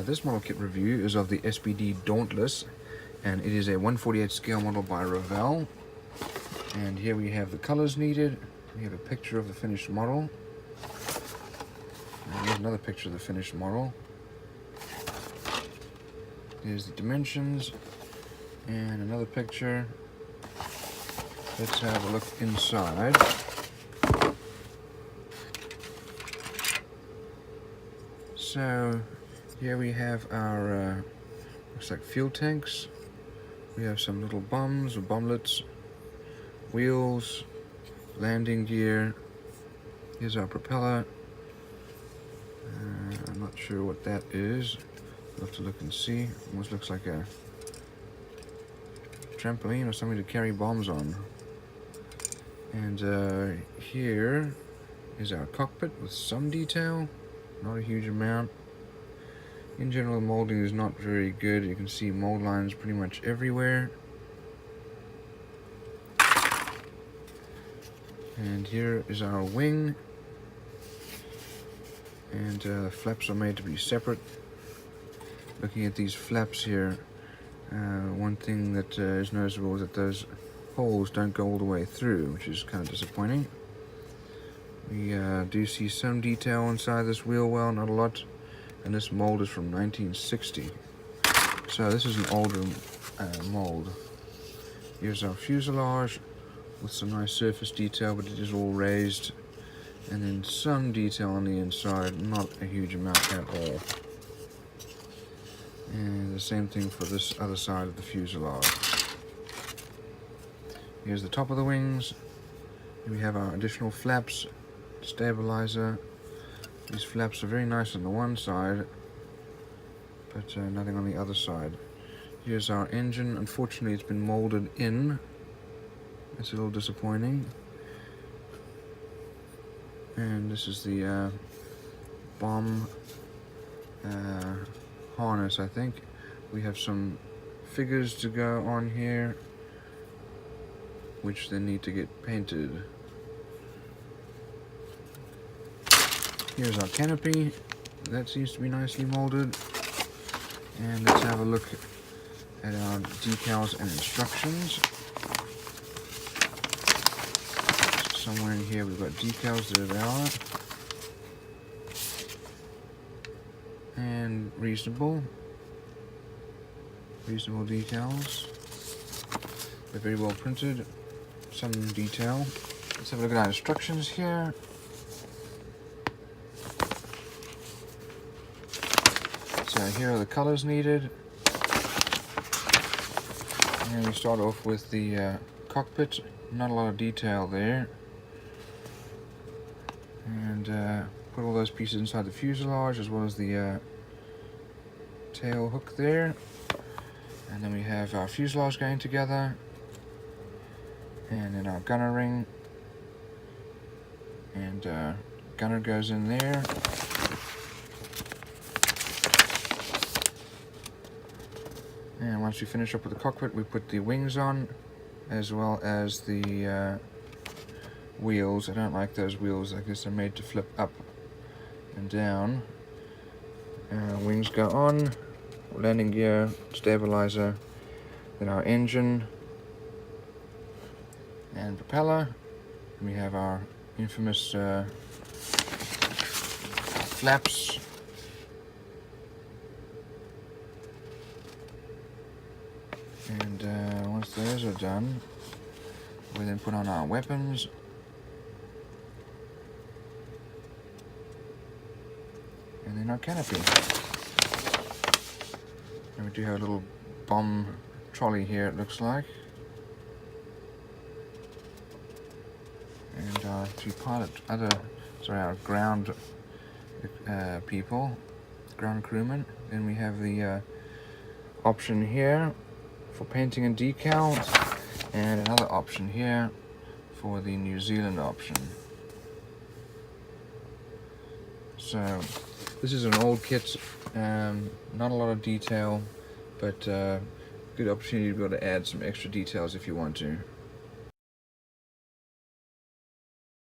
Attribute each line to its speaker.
Speaker 1: This model kit review is of the SBD Dauntless, and it is a 1/48 scale model by Revell. And here we have the colors needed. We have a picture of the finished model. And here's another picture of the finished model. Here's the dimensions, and another picture. Let's have a look inside. So here we have our looks like fuel tanks. We have some little bombs or bomblets, wheels, landing gear. Here's our propeller. I'm not sure what that is. We'll have to look and see. Almost looks like a trampoline or something to carry bombs on. And here is our cockpit with some detail, not a huge amount. In general, the molding is not very good. You can see mold lines pretty much everywhere. And here is our wing. And flaps are made to be separate. Looking at these flaps here, one thing that is noticeable is that those holes don't go all the way through, which is kind of disappointing. We do see some detail inside this wheel well, not a lot. And this mold is from 1960. So this is an older mold. Here's our fuselage with some nice surface detail, but it is all raised. And then some detail on the inside, not a huge amount at all. And the same thing for this other side of the fuselage. Here's the top of the wings. We have our additional flaps, stabilizer. These flaps are very nice on the one side, but nothing on the other side. Here's our engine. Unfortunately, it's been molded in. It's a little disappointing. And this is the bomb harness, I think. We have some figures to go on here, which then need to get painted. Here's our canopy. That seems to be nicely molded. And let's have a look at our decals and instructions. Somewhere in here we've got decals, there they are. And reasonable decals. They're very well printed. Some detail. Let's have a look at our instructions here. So here are the colors needed. And we start off with the cockpit. Not a lot of detail there. And put all those pieces inside the fuselage, as well as the tail hook there. And then we have our fuselage going together. And then our gunner ring. And gunner goes in there. And once we finish up with the cockpit, we put the wings on, as well as the wheels. I don't like those wheels. I guess they're made to flip up and down. Wings go on, landing gear, stabilizer, then our engine and propeller. And we have our infamous flaps. And once those are done, we then put on our weapons. And then our canopy. And we do have a little bomb trolley here, it looks like. And our three our ground people, ground crewmen. Then we have the option here for painting and decals, and another option here for the New Zealand option. So this is an old kit, not a lot of detail, but good opportunity to be able to add some extra details if you want to.